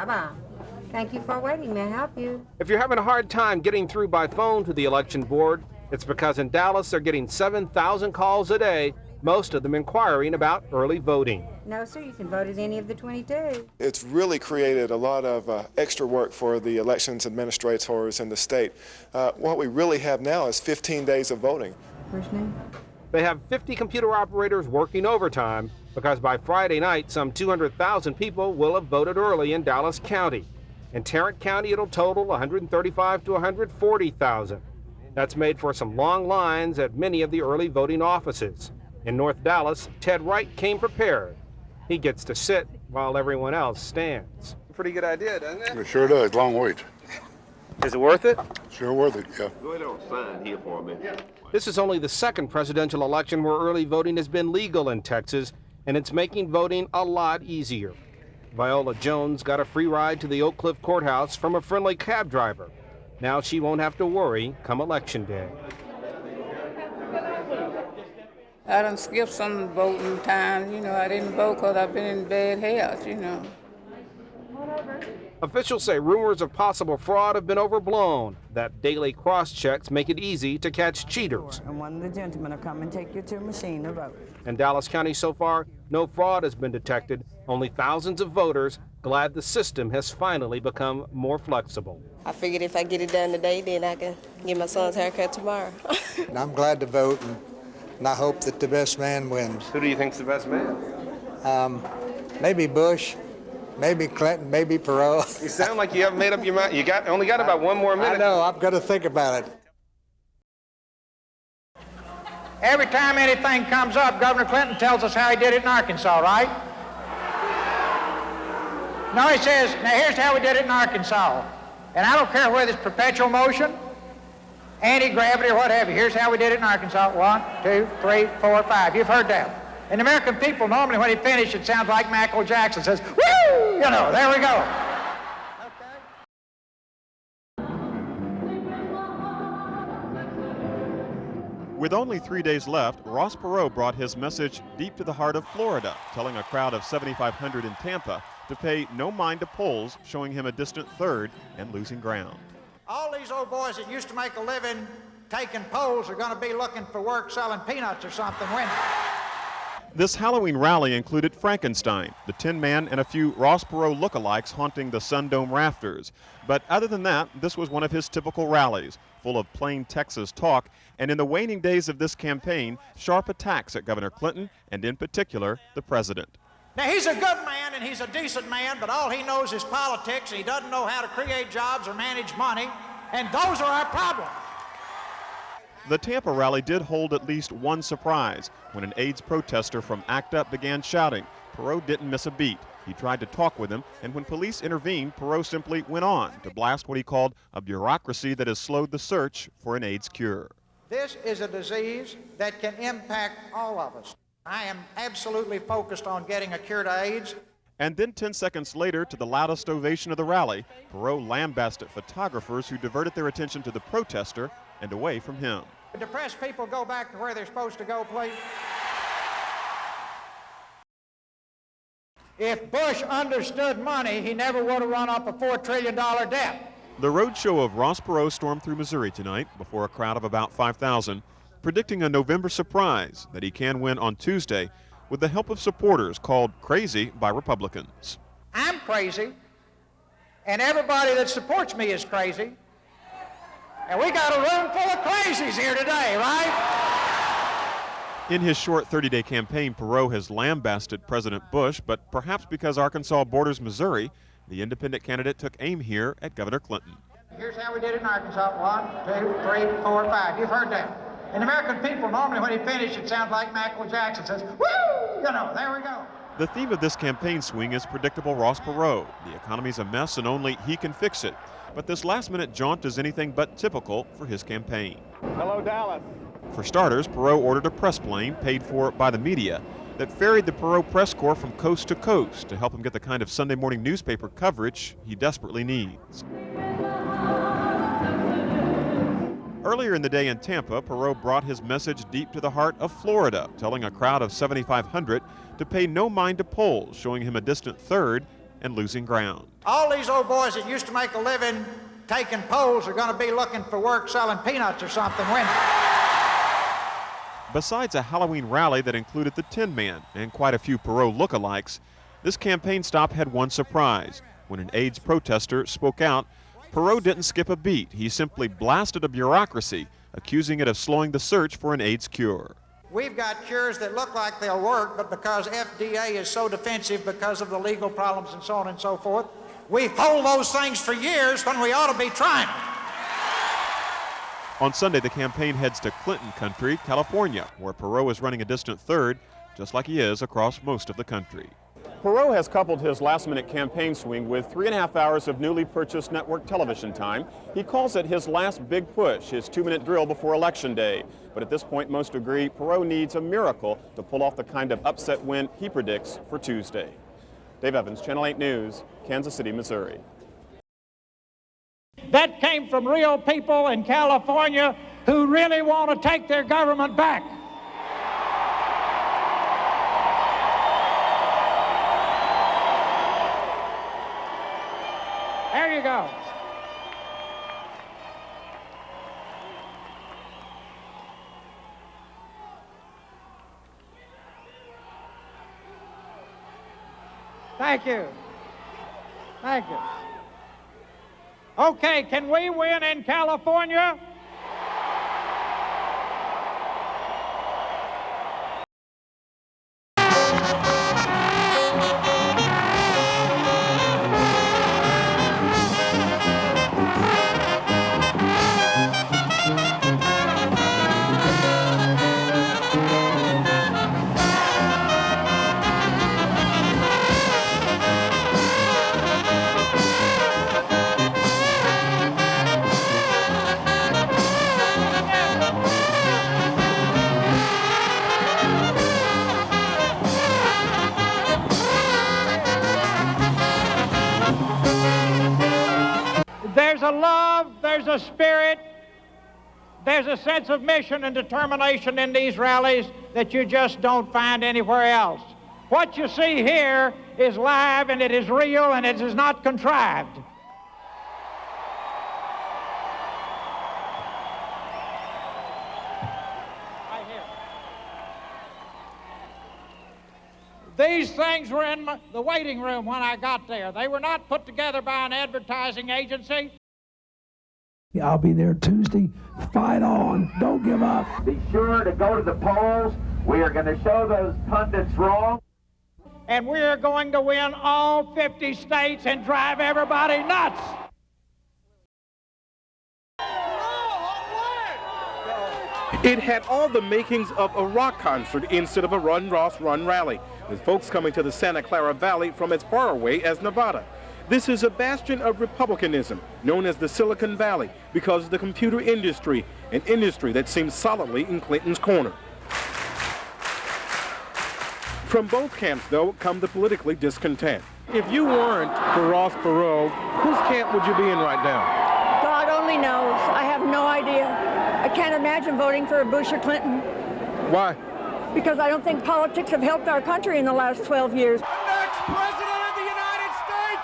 Bye-bye. Thank you for waiting. May I help you? If you're having a hard time getting through by phone to the election board, it's because in Dallas they're getting 7,000 calls a day, most of them inquiring about early voting. No, sir, you can vote at any of the 22. It's really created a lot of extra work for the elections administrators in the state. What we really have now is 15 days of voting. First name? They have 50 computer operators working overtime because by Friday night, some 200,000 people will have voted early in Dallas County. In Tarrant County, it'll total 135 to 140,000. That's made for some long lines at many of the early voting offices. In North Dallas, Ted Wright came prepared. He gets to sit while everyone else stands. Pretty good idea, doesn't it? It sure does. Long wait. Is it worth it? Sure worth it, yeah. Go ahead and sign here for me. This is only the second presidential election where early voting has been legal in Texas, and it's making voting a lot easier. Viola Jones got a free ride to the Oak Cliff Courthouse from a friendly cab driver. Now she won't have to worry come Election Day. I done skipped some voting time. I didn't vote because I've been in bad health, Officials say rumors of possible fraud have been overblown, that daily cross-checks make it easy to catch cheaters. And one of the gentlemen will come and take you to a machine to vote. In Dallas County so far, no fraud has been detected, only thousands of voters glad the system has finally become more flexible. I figured if I get it done today, then I can get my son's haircut tomorrow. And I'm glad to vote, and I hope that the best man wins. Who do you think's the best man? Maybe Bush, maybe Clinton, maybe Perot. You sound like you haven't made up your mind. You only got about one more minute. I know, I've got to think about it. Every time anything comes up, Governor Clinton tells us how he did it in Arkansas, right? No, he says, now here's how we did it in Arkansas. And I don't care whether it's perpetual motion, anti-gravity, or what have you. Here's how we did it in Arkansas. 1, 2, 3, 4, 5. You've heard that. And the American people, normally when he finishes, it sounds like Michael Jackson says, woo! There we go. With only 3 days left, Ross Perot brought his message deep to the heart of Florida, telling a crowd of 7,500 in Tampa to pay no mind to polls showing him a distant third and losing ground. All these old boys that used to make a living taking polls are going to be looking for work selling peanuts or something when. This Halloween rally included Frankenstein, the Tin Man, and a few Ross Perot lookalikes haunting the Sundome rafters. But other than that, this was one of his typical rallies, full of plain Texas talk, and in the waning days of this campaign, sharp attacks at Governor Clinton, and in particular, the president. Now, he's a good man and he's a decent man, but all he knows is politics, and he doesn't know how to create jobs or manage money, and those are our problems. The Tampa rally did hold at least one surprise. When an AIDS protester from ACT UP began shouting, Perot didn't miss a beat. He tried to talk with him, and when police intervened, Perot simply went on to blast what he called a bureaucracy that has slowed the search for an AIDS cure. This is a disease that can impact all of us. I am absolutely focused on getting a cure to AIDS. And then 10 seconds later, to the loudest ovation of the rally, Perot lambasted photographers who diverted their attention to the protester and away from him. Depressed people go back to where they're supposed to go, please. If Bush understood money, he never would have run up a $4 trillion debt. The roadshow of Ross Perot stormed through Missouri tonight before a crowd of about 5,000, predicting a November surprise that he can win on Tuesday with the help of supporters called crazy by Republicans. I'm crazy, and everybody that supports me is crazy. And we got a room full of crazies here today, right? In his short 30-day campaign, Perot has lambasted President Bush, but perhaps because Arkansas borders Missouri, the independent candidate took aim here at Governor Clinton. Here's how we did it in Arkansas. 1, 2, 3, 4, 5. You've heard that. And the American people, normally when he finishes, it sounds like Michael Jackson says, woo! There we go. The theme of this campaign swing is predictable Ross Perot. The economy's a mess and only he can fix it. But this last-minute jaunt is anything but typical for his campaign. Hello, Dallas. For starters, Perot ordered a press plane paid for by the media that ferried the Perot press corps from coast to coast to help him get the kind of Sunday morning newspaper coverage he desperately needs. Earlier in the day in Tampa, Perot brought his message deep to the heart of Florida, telling a crowd of 7,500 to pay no mind to polls showing him a distant third and losing ground. All these old boys that used to make a living taking polls are going to be looking for work selling peanuts or something when. Besides a Halloween rally that included the Tin Man and quite a few Perot lookalikes, this campaign stop had one surprise. When an AIDS protester spoke out, Perot didn't skip a beat. He simply blasted a bureaucracy, accusing it of slowing the search for an AIDS cure. We've got cures that look like they'll work, but because FDA is so defensive because of the legal problems and so on and so forth, we hold those things for years when we ought to be trying them. On Sunday, the campaign heads to Clinton country, California, where Perot is running a distant third, just like he is across most of the country. Perot has coupled his last-minute campaign swing with 3.5 hours of newly purchased network television time. He calls it his last big push, his 2-minute drill before Election Day. But at this point, most agree Perot needs a miracle to pull off the kind of upset win he predicts for Tuesday. Dave Evans, Channel 8 News, Kansas City, Missouri. That came from real people in California who really want to take their government back. There you go. Thank you. Thank you. Okay, can we win in California? There's a love, there's a spirit, there's a sense of mission and determination in these rallies that you just don't find anywhere else. What you see here is live and it is real and it is not contrived. Right here. These things were in the waiting room when I got there. They were not put together by an advertising agency. I'll be there Tuesday. Fight on. Don't give up. Be sure to go to the polls. We are going to show those pundits wrong. And we are going to win all 50 states and drive everybody nuts. It had all the makings of a rock concert instead of a Run, Ross, Run rally, with folks coming to the Santa Clara Valley from as far away as Nevada. This is a bastion of republicanism, known as the Silicon Valley, because of the computer industry, an industry that seems solidly in Clinton's corner. From both camps, though, come the politically discontent. If you weren't for Ross Perot, whose camp would you be in right now? God only knows. I have no idea. I can't imagine voting for a Bush or Clinton. Why? Because I don't think politics have helped our country in the last 12 years. The next president of the United States,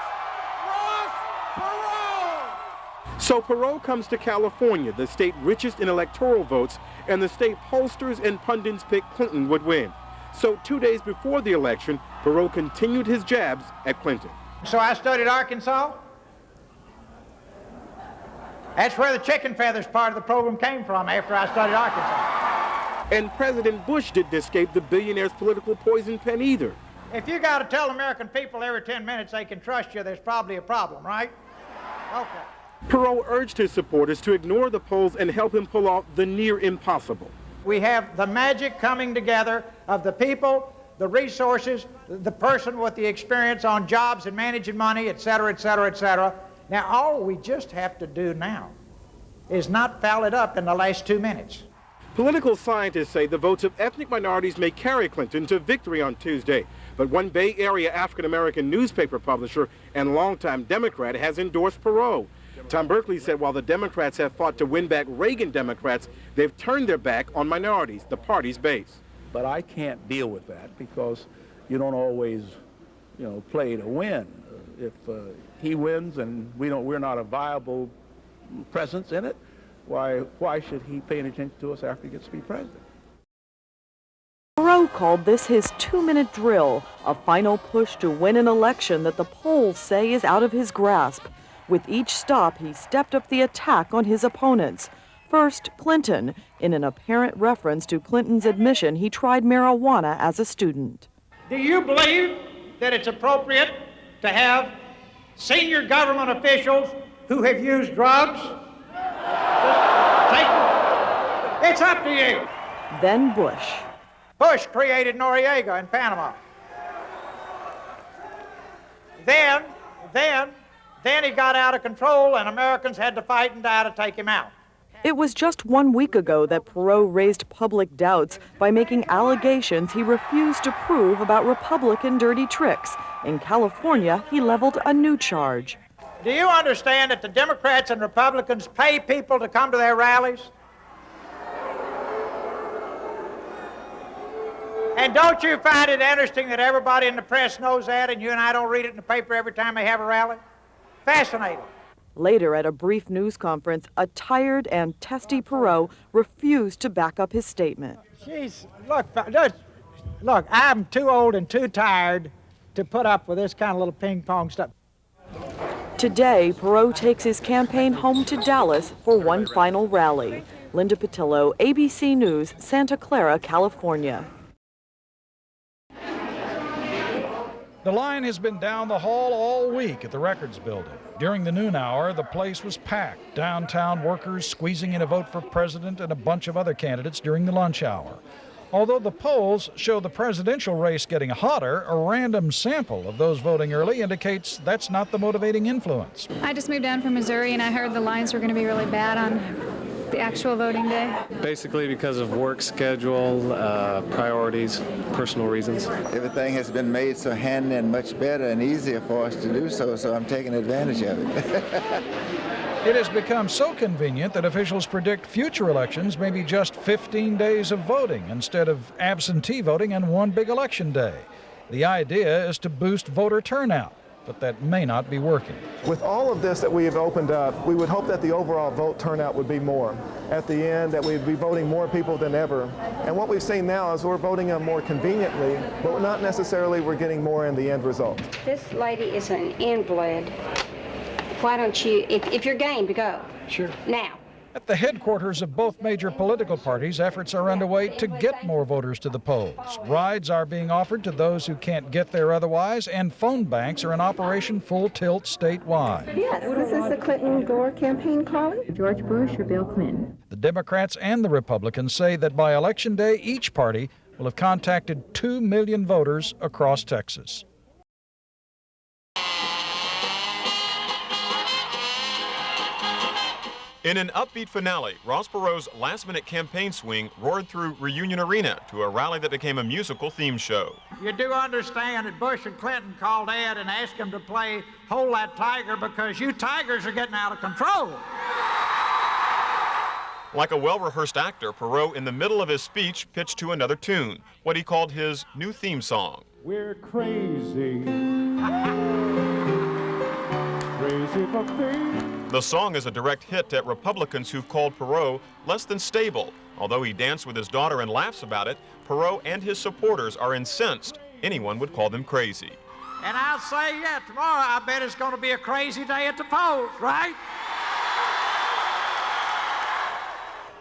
Ross Perot! So Perot comes to California, the state richest in electoral votes, and the state pollsters and pundits picked Clinton would win. So 2 days before the election, Perot continued his jabs at Clinton. So I studied Arkansas. That's where the chicken feathers part of the program came from after I studied Arkansas. And President Bush didn't escape the billionaire's political poison pen either. If you got to tell American people every 10 minutes they can trust you, there's probably a problem, right? Okay. Perot urged his supporters to ignore the polls and help him pull off the near impossible. We have the magic coming together of the people, the resources, the person with the experience on jobs and managing money, et cetera, et cetera, et cetera. Now, all we just have to do now is not foul it up in the last 2 minutes. Political scientists say the votes of ethnic minorities may carry Clinton to victory on Tuesday. But one Bay Area African-American newspaper publisher and longtime Democrat has endorsed Perot. Tom Berkeley said while the Democrats have fought to win back Reagan Democrats, they've turned their back on minorities, the party's base. But I can't deal with that because you don't always, play to win. If he wins and we're not a viable presence in it, why should he pay any attention to us after he gets to be president? Perot called this his 2-minute drill, a final push to win an election that the polls say is out of his grasp. With each stop, he stepped up the attack on his opponents. First, Clinton, in an apparent reference to Clinton's admission he tried marijuana as a student. Do you believe that it's appropriate to have senior government officials who have used drugs? It's up to you. Then Bush. Bush created Noriega in Panama. Then he got out of control and Americans had to fight and die to take him out. It was just 1 week ago that Perot raised public doubts by making allegations he refused to prove about Republican dirty tricks. In California, he leveled a new charge. Do you understand that the Democrats and Republicans pay people to come to their rallies? And don't you find it interesting that everybody in the press knows that and you and I don't read it in the paper every time they have a rally? Fascinating. Later, at a brief news conference, a tired and testy Perot refused to back up his statement. Jeez, look, I'm too old and too tired to put up with this kind of little ping-pong stuff. Today, Perot takes his campaign home to Dallas for one final rally. Linda Patillo, ABC News, Santa Clara, California. The line has been down the hall all week at the Records Building. During the noon hour, the place was packed. Downtown workers squeezing in a vote for president and a bunch of other candidates during the lunch hour. Although the polls show the presidential race getting hotter, a random sample of those voting early indicates that's not the motivating influence. I just moved down from Missouri and I heard the lines were going to be really bad on the actual voting day. Basically because of work schedule, priorities, personal reasons. Everything has been made so handy and much better and easier for us to do so I'm taking advantage of it. It has become so convenient that officials predict future elections may be just 15 days of voting instead of absentee voting and one big election day. The idea is to boost voter turnout, but that may not be working. With all of this that we have opened up, we would hope that the overall vote turnout would be more. At the end, that we'd be voting more people than ever. And what we've seen now is we're voting them more conveniently, but not necessarily we're getting more in the end result. This lady is an invalid. Why don't you, if you're game to go. Sure. Now. At the headquarters of both major political parties, efforts are underway to get more voters to the polls. Rides are being offered to those who can't get there otherwise, and phone banks are in operation full tilt statewide. Yes, this is the Clinton-Gore campaign calling. George Bush or Bill Clinton. The Democrats and the Republicans say that by Election Day, each party will have contacted 2 million voters across Texas. In an upbeat finale, Ross Perot's last-minute campaign swing roared through Reunion Arena to a rally that became a musical theme show. You do understand that Bush and Clinton called Ed and asked him to play Hold That Tiger because you tigers are getting out of control. Like a well-rehearsed actor, Perot, in the middle of his speech, pitched to another tune, what he called his new theme song. We're crazy. Crazy for things. The song is a direct hit at Republicans who've called Perot less than stable. Although he danced with his daughter and laughs about it, Perot and his supporters are incensed anyone would call them crazy. And I'll say, yeah, tomorrow I bet it's going to be a crazy day at the polls, right?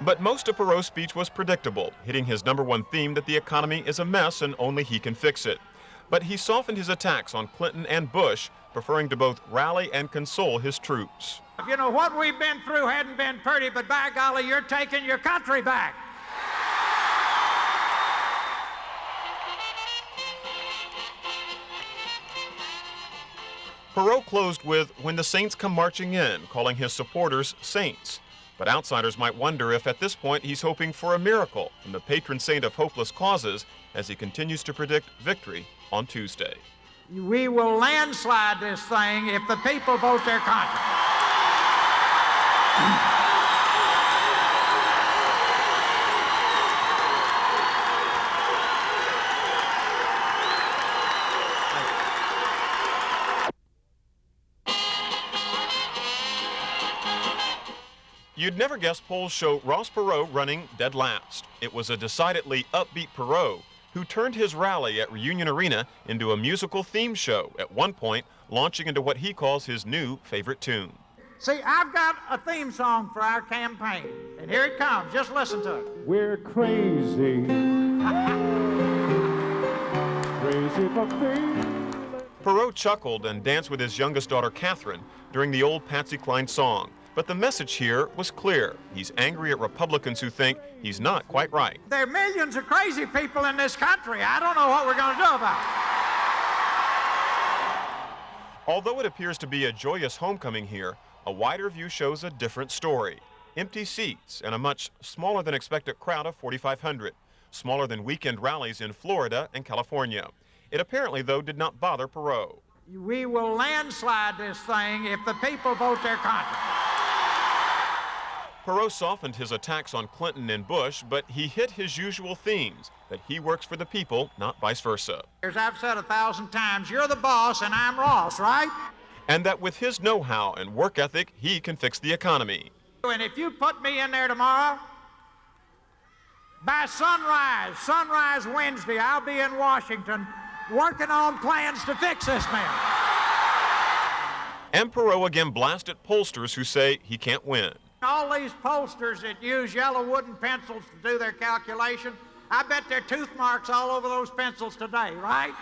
But most of Perot's speech was predictable, hitting his #1 theme that the economy is a mess and only he can fix it. But he softened his attacks on Clinton and Bush, preferring to both rally and console his troops. You know, what we've been through hadn't been pretty, but by golly, you're taking your country back. Perot closed with When the Saints Come Marching In, calling his supporters saints. But outsiders might wonder if at this point he's hoping for a miracle from the patron saint of hopeless causes as he continues to predict victory on Tuesday. We will landslide this thing if the people vote their conscience. You'd never guess polls show Ross Perot running dead last. It was a decidedly upbeat Perot who turned his rally at Reunion Arena into a musical theme show, at one point launching into what he calls his new favorite tune. See, I've got a theme song for our campaign, and here it comes. Just listen to it. We're crazy. Crazy for things. Perot chuckled and danced with his youngest daughter, Catherine, during the old Patsy Cline song. But the message here was clear. He's angry at Republicans who think he's not quite right. There are millions of crazy people in this country. I don't know what we're going to do about it. Although it appears to be a joyous homecoming here, a wider view shows a different story. Empty seats and a much smaller than expected crowd of 4,500, smaller than weekend rallies in Florida and California. It apparently, though, did not bother Perot. We will landslide this thing if the people vote their conscience. Perot softened his attacks on Clinton and Bush, but he hit his usual themes, that he works for the people, not vice versa. As I've said 1,000 times, you're the boss and I'm Ross, right? And that with his know-how and work ethic, he can fix the economy. And if you put me in there tomorrow, by sunrise Wednesday, I'll be in Washington working on plans to fix this man. And Perot again blasted pollsters who say he can't win. All these pollsters that use yellow wooden pencils to do their calculation, I bet there are tooth marks all over those pencils today, right?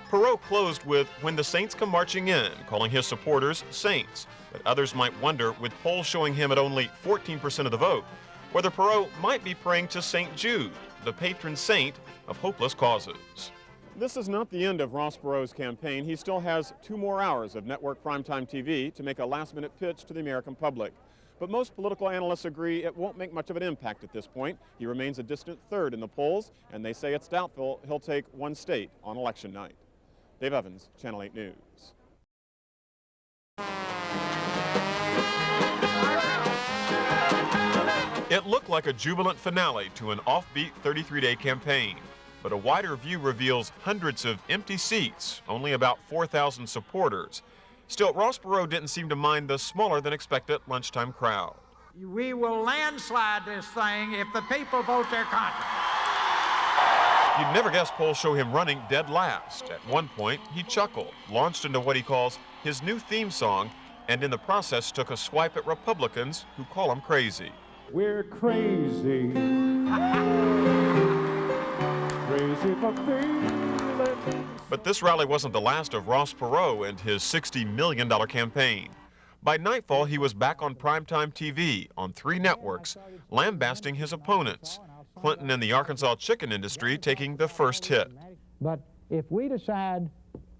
Perot closed with "When the Saints Come Marching In," calling his supporters saints. But others might wonder, with polls showing him at only 14% of the vote, whether Perot might be praying to St. Jude, the patron saint of hopeless causes. This is not the end of Ross Perot's campaign. He still has 2 more hours of network primetime TV to make a last-minute pitch to the American public. But most political analysts agree it won't make much of an impact at this point. He remains a distant third in the polls, and they say it's doubtful he'll take one state on election night. Dave Evans, Channel 8 News. It looked like a jubilant finale to an offbeat 33-day campaign. But a wider view reveals hundreds of empty seats, only about 4,000 supporters. Still, Ross Perot didn't seem to mind the smaller than expected lunchtime crowd. We will landslide this thing if the people vote their conscience. You'd never guess polls show him running dead last. At one point, he chuckled, launched into what he calls his new theme song, and in the process took a swipe at Republicans who call him crazy. We're crazy. But this rally wasn't the last of Ross Perot and his $60 million campaign. By nightfall, he was back on primetime TV on 3 networks, lambasting his opponents. Clinton and the Arkansas chicken industry taking the first hit. But if we decide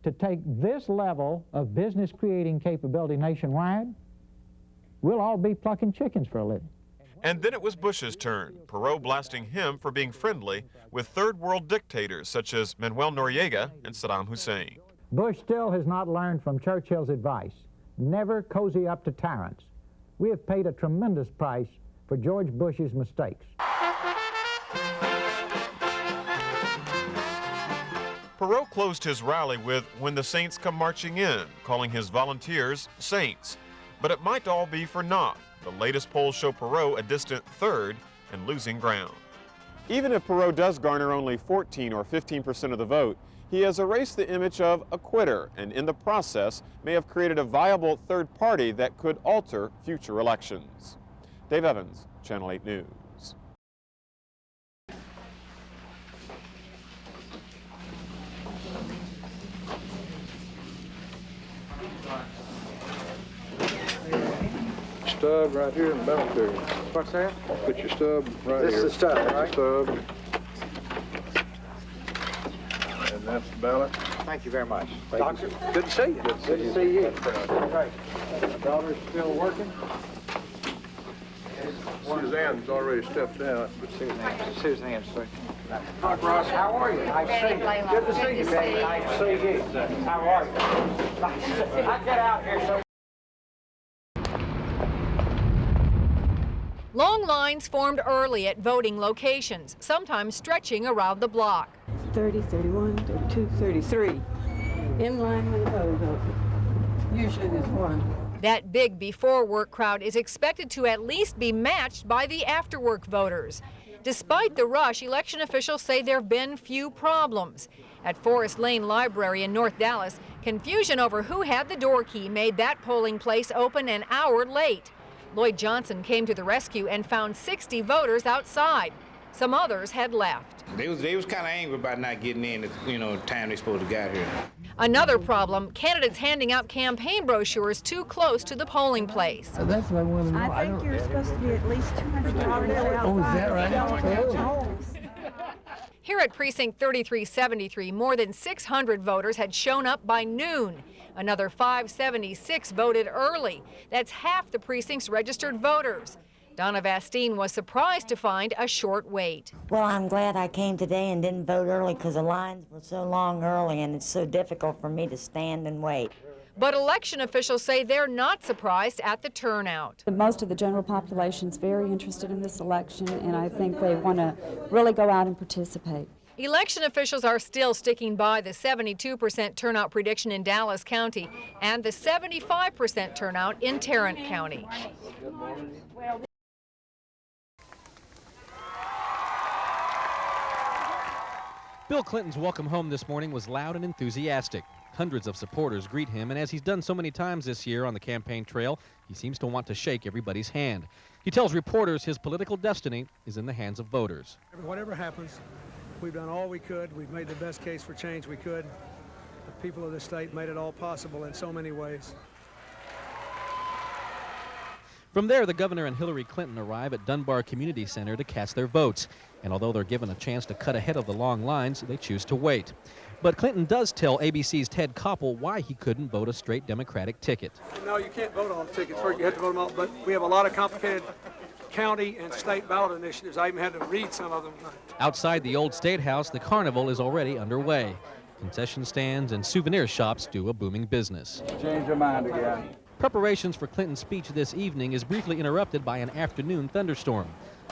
to take this level of business creating capability nationwide, we'll all be plucking chickens for a living. And then it was Bush's turn, Perot blasting him for being friendly with third world dictators such as Manuel Noriega and Saddam Hussein. Bush still has not learned from Churchill's advice, never cozy up to tyrants. We have paid a tremendous price for George Bush's mistakes. Perot closed his rally with "When the Saints Come Marching In," calling his volunteers saints. But it might all be for naught. The latest polls show Perot a distant third and losing ground. Even if Perot does garner only 14 or 15% of the vote, he has erased the image of a quitter and in the process may have created a viable third party that could alter future elections. Dave Evans, Channel 8 News. Stub right here in the belt there. What's that? Put your stub right This here. is the stub, right? Stub. And that's the ballot. Thank you very much. Doctor, Good to see you. Good to see you. Great. My daughter's still working? Suzanne's already stepped out. Suzanne's sir. Hi, Ross. How are you? Nice to see you. Good to see you, baby. Nice to see you. How are you? I get out here so. Long lines formed early at voting locations, sometimes stretching around the block. 30, 31, 32, 33. in line when the polls open. Usually there's one. That big before work crowd is expected to at least be matched by the after work voters. Despite the rush, election officials say there have been few problems. At Forest Lane Library in North Dallas, confusion over who had the door key made that polling place open an hour late. Lloyd Johnson came to the rescue and found 60 voters outside. Some others had left. They was kind of angry about not getting in at, the time they supposed to get here. Another problem, candidates handing out campaign brochures too close to the polling place. That's what I want to know. I think you're supposed to be at least 200 yards outside. Oh, is that right? Here at Precinct 3373, more than 600 voters had shown up by noon. Another 576 voted early. That's half the precinct's registered voters. Donna Vastine was surprised to find a short wait. Well, I'm glad I came today and didn't vote early because the lines were so long early and it's so difficult for me to stand and wait. But election officials say they're not surprised at the turnout. Most of the general population is very interested in this election, and I think they want to really go out and participate. Election officials are still sticking by the 72% turnout prediction in Dallas County and the 75% turnout in Tarrant County. Bill Clinton's welcome home this morning was loud and enthusiastic. Hundreds of supporters greet him, and as he's done so many times this year on the campaign trail, he seems to want to shake everybody's hand. He tells reporters his political destiny is in the hands of voters. Whatever happens, we've done all we could. We've made the best case for change we could. The people of the state made it all possible in so many ways. From there, the governor and Hillary Clinton arrive at Dunbar Community Center to cast their votes. And although they're given a chance to cut ahead of the long lines, they choose to wait. But Clinton does tell ABC's Ted Koppel why he couldn't vote a straight Democratic ticket. No, you can't vote on tickets first. You have to vote them all. But we have a lot of complicated county and state ballot initiatives. I even had to read some of them. Outside the old State House, the carnival is already underway. Concession stands and souvenir shops do a booming business. Change your mind again. Preparations for Clinton's speech this evening is briefly interrupted by an afternoon thunderstorm.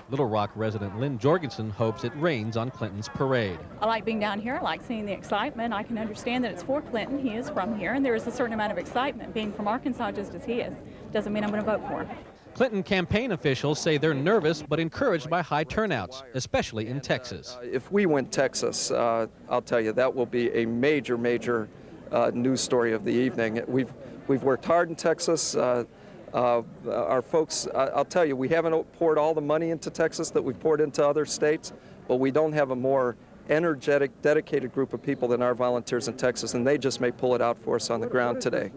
Little Rock resident Lynn Jorgensen hopes it rains on Clinton's parade. I like being down here. I like seeing the excitement. I can understand that it's for Clinton. He is from here, and there is a certain amount of excitement being from Arkansas just as he is. Doesn't mean I'm going to vote for him. Clinton campaign officials say they're nervous but encouraged by high turnouts, especially in Texas. If we win Texas, I'll tell you, that will be a major news story of the evening. We've worked hard in Texas. Our folks, I'll tell you, we haven't poured all the money into Texas that we've poured into other states, but we don't have a more energetic, dedicated group of people than our volunteers in Texas, and they just may pull it out for us on the ground today.